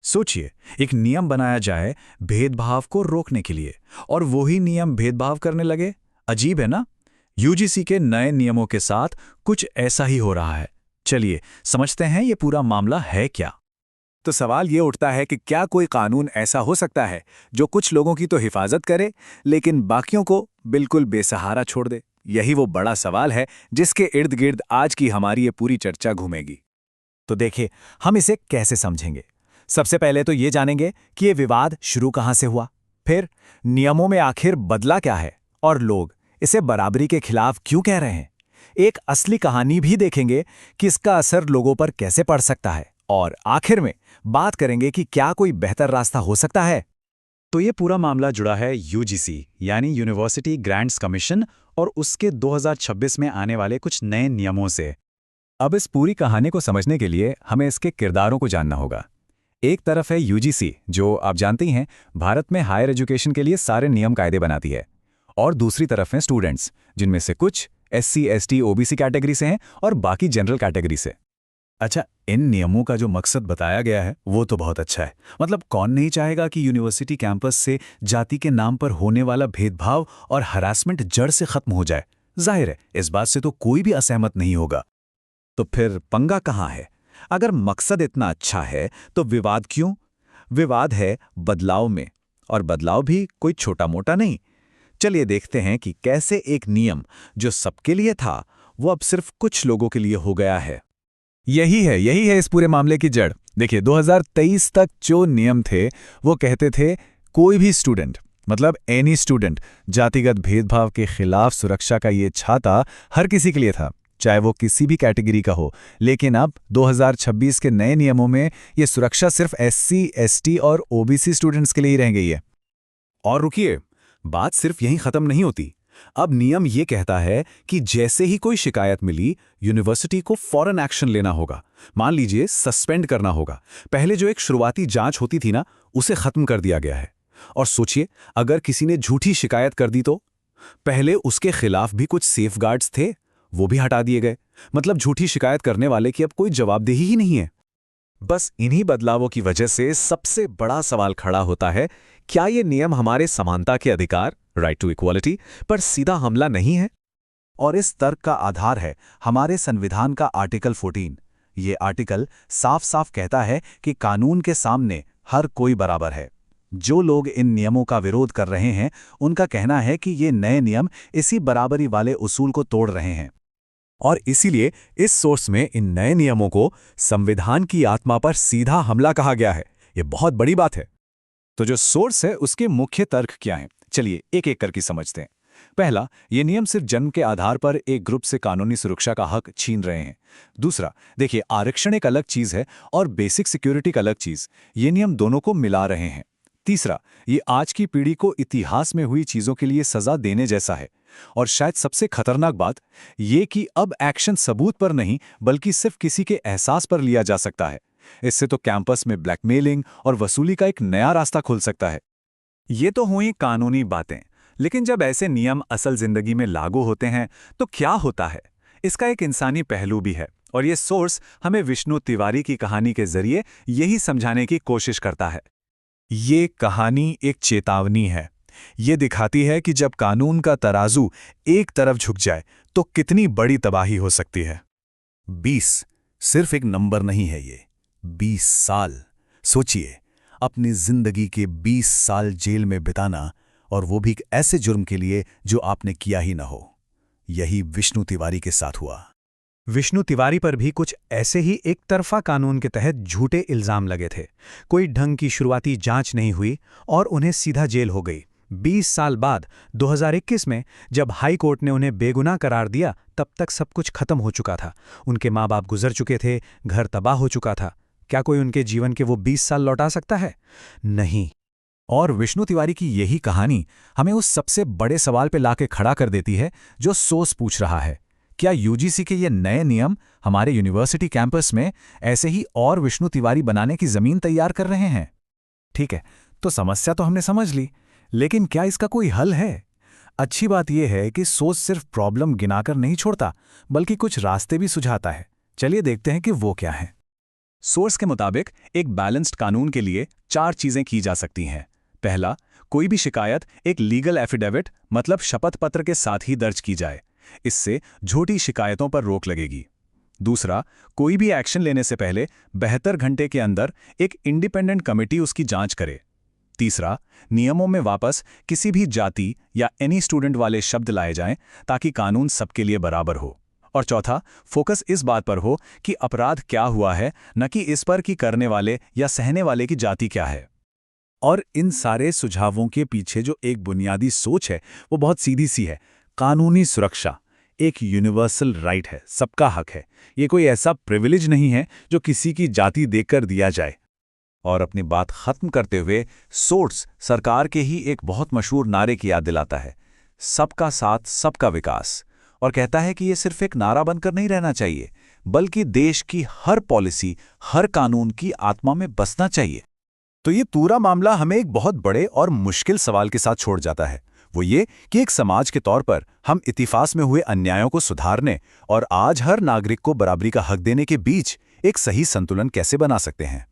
सोचिए, एक नियम बनाया जाए भेदभाव को रोकने के लिए, और वही नियम भेदभाव करने लगे। अजीब है ना? यूजीसी के नए नियमों के साथ कुछ ऐसा ही हो रहा है। चलिए समझते हैं ये पूरा मामला है क्या। तो सवाल ये उठता है कि क्या कोई कानून ऐसा हो सकता है जो कुछ लोगों की तो हिफाजत करे लेकिन बाकियों को बिल्कुल बेसहारा छोड़ दे। यही वो बड़ा सवाल है जिसके इर्द गिर्द आज की हमारी ये पूरी चर्चा घूमेगी। तो देखिए, हम इसे कैसे समझेंगे। सबसे पहले तो ये जानेंगे कि ये विवाद शुरू कहाँ से हुआ, फिर नियमों में आखिर बदला क्या है और लोग इसे बराबरी के खिलाफ क्यों कह रहे हैं। एक असली कहानी भी देखेंगे कि इसका असर लोगों पर कैसे पड़ सकता है, और आखिर में बात करेंगे कि क्या कोई बेहतर रास्ता हो सकता है। तो ये पूरा मामला जुड़ा है यूजीसी यानी यूनिवर्सिटी ग्रांट्स कमीशन और उसके 2026 में आने वाले कुछ नए नियमों से। अब इस पूरी कहानी को समझने के लिए हमें इसके किरदारों को जानना होगा। एक तरफ है यूजीसी, जो आप जानते ही हैं भारत में हायर एजुकेशन के लिए सारे नियम कायदे बनाती है, और दूसरी तरफ हैं स्टूडेंट्स, जिनमें से कुछ एससी, एसटी, ओबीसी कैटेगरी से हैं और बाकी जनरल कैटेगरी से। अच्छा, इन नियमों का जो मकसद बताया गया है वो तो बहुत अच्छा है। मतलब कौन नहीं चाहेगा कि यूनिवर्सिटी कैंपस से जाति के नाम पर होने वाला भेदभाव और हरासमेंट जड़ से खत्म हो जाए। जाहिर है इस बात से तो कोई भी असहमत नहीं होगा। तो फिर पंगा कहाँ है? अगर मकसद इतना अच्छा है तो विवाद क्यों? विवाद है बदलाव में, और बदलाव भी कोई छोटा मोटा नहीं। चलिए देखते हैं कि कैसे एक नियम जो सबके लिए था वो अब सिर्फ कुछ लोगों के लिए हो गया है। यही है इस पूरे मामले की जड़। देखिए, 2023 तक जो नियम थे वो कहते थे कोई भी स्टूडेंट, मतलब एनी स्टूडेंट, जातिगत भेदभाव के खिलाफ सुरक्षा का ये छाता हर किसी के लिए था, चाहे वो किसी भी कैटेगरी का हो। लेकिन अब 2026 के नए नियमों में ये सुरक्षा सिर्फ एससी, एसटी और ओबीसी स्टूडेंट्स के लिए ही रह गई है। और रुकिए, बात सिर्फ यहीं खत्म नहीं होती। अब नियम ये कहता है कि जैसे ही कोई शिकायत मिली, यूनिवर्सिटी को फौरन एक्शन लेना होगा। मान लीजिए सस्पेंड करना होगा। पहले जो एक शुरुआती जांच होती थी ना, उसे खत्म कर दिया गया है। और सोचिए, अगर किसी ने झूठी शिकायत कर दी तो पहले उसके खिलाफ भी कुछ सेफगार्ड्स थे, वो भी हटा दिए गए। मतलब झूठी शिकायत करने वाले की अब कोई जवाबदेही ही नहीं है। बस इन्हीं बदलावों की वजह से सबसे बड़ा सवाल खड़ा होता है, क्या ये नियम हमारे समानता के अधिकार, राइट टू इक्वालिटी, पर सीधा हमला नहीं है? और इस तर्क का आधार है हमारे संविधान का आर्टिकल 14। ये आर्टिकल साफ साफ कहता है कि कानून के सामने हर कोई बराबर है। जो लोग इन नियमों का विरोध कर रहे हैं, उनका कहना है कि ये नए नियम इसी बराबरी वाले उसूल को तोड़ रहे हैं। और इसीलिए इस सोर्स में इन नए नियमों को संविधान की आत्मा पर सीधा हमला कहा गया है। ये बहुत बड़ी बात है। तो जो सोर्स है उसके मुख्य तर्क क्या हैं? चलिए एक एक करके समझते हैं। पहला, ये नियम सिर्फ जन्म के आधार पर एक ग्रुप से कानूनी सुरक्षा का हक छीन रहे हैं। दूसरा, देखिए, आरक्षण एक अलग चीज है और बेसिक सिक्योरिटी का अलग चीज। ये नियम दोनों को मिला रहे हैं। तीसरा, ये आज की पीढ़ी को इतिहास में हुई चीजों के लिए सजा देने जैसा है। और शायद सबसे खतरनाक बात ये कि अब एक्शन सबूत पर नहीं बल्कि सिर्फ किसी के एहसास पर लिया जा सकता है। इससे तो कैंपस में ब्लैकमेलिंग और वसूली का एक नया रास्ता खुल सकता है। ये तो हुई कानूनी बातें, लेकिन जब ऐसे नियम असल जिंदगी में लागू होते हैं तो क्या होता है? इसका एक इंसानी पहलू भी है, और ये सोर्स हमें विष्णु तिवारी की कहानी के जरिए यही समझाने की कोशिश करता है। ये कहानी एक चेतावनी है। ये दिखाती है कि जब कानून का तराजू एक तरफ झुक जाए तो कितनी बड़ी तबाही हो सकती है। 20 सिर्फ एक नंबर नहीं है, ये 20 साल। सोचिए, अपनी जिंदगी के 20 साल जेल में बिताना, और वो भी ऐसे जुर्म के लिए जो आपने किया ही ना हो। यही विष्णु तिवारी के साथ हुआ। विष्णु तिवारी पर भी कुछ ऐसे ही एक तरफा कानून के तहत झूठे इल्जाम लगे थे। कोई ढंग की शुरुआती जांच नहीं हुई और उन्हें सीधा जेल हो गई। 20 साल बाद 2021 में जब हाई कोर्ट ने उन्हें बेगुनाह करार दिया, तब तक सब कुछ खत्म हो चुका था। उनके माँ बाप गुजर चुके थे, घर तबाह हो चुका था। क्या कोई उनके जीवन के वो 20 साल लौटा सकता है? नहीं। और विष्णु तिवारी की यही कहानी हमें उस सबसे बड़े सवाल पे लाके खड़ा कर देती है जो सोर्स पूछ रहा है। क्या यूजीसी के ये नए नियम हमारे यूनिवर्सिटी कैंपस में ऐसे ही और विष्णु तिवारी बनाने की जमीन तैयार कर रहे हैं? ठीक है, तो समस्या तो हमने समझ ली, लेकिन क्या इसका कोई हल है? अच्छी बात यह है कि सोच सिर्फ प्रॉब्लम गिनाकर नहीं छोड़ता, बल्कि कुछ रास्ते भी सुझाता है। चलिए देखते हैं कि वो क्या है। सोर्स के मुताबिक एक बैलेंस्ड कानून के लिए 4 चीजें की जा सकती हैं। पहला, कोई भी शिकायत एक लीगल एफिडेविट मतलब शपथ पत्र के साथ ही दर्ज की जाए। इससे झूठी शिकायतों पर रोक लगेगी। दूसरा, कोई भी एक्शन लेने से पहले 72 घंटे के अंदर एक इंडिपेंडेंट कमेटी उसकी जांच करे। तीसरा, नियमों में वापस किसी भी जाति या एनी स्टूडेंट वाले शब्द लाए जाएं ताकि कानून सबके लिए बराबर हो। और चौथा, फोकस इस बात पर हो कि अपराध क्या हुआ है, न कि इस पर कि करने वाले या सहने वाले की जाति क्या है। और इन सारे सुझावों के पीछे जो एक बुनियादी सोच है वो बहुत सीधी सी है। कानूनी सुरक्षा एक यूनिवर्सल राइट है, सबका हक है। ये कोई ऐसा प्रिविलेज नहीं है जो किसी की जाति देखकर दिया जाए। और अपनी बात खत्म करते हुए सोर्स सरकार के ही एक बहुत मशहूर नारे की याद दिलाता है, सबका साथ सबका विकास, और कहता है कि ये सिर्फ एक नारा बनकर नहीं रहना चाहिए, बल्कि देश की हर पॉलिसी, हर कानून की आत्मा में बसना चाहिए। तो ये पूरा मामला हमें एक बहुत बड़े और मुश्किल सवाल के साथ छोड़ जाता है। वो ये कि एक समाज के तौर पर हम इतिहास में हुए अन्यायों को सुधारने और आज हर नागरिक को बराबरी का हक देने के बीच एक सही संतुलन कैसे बना सकते हैं।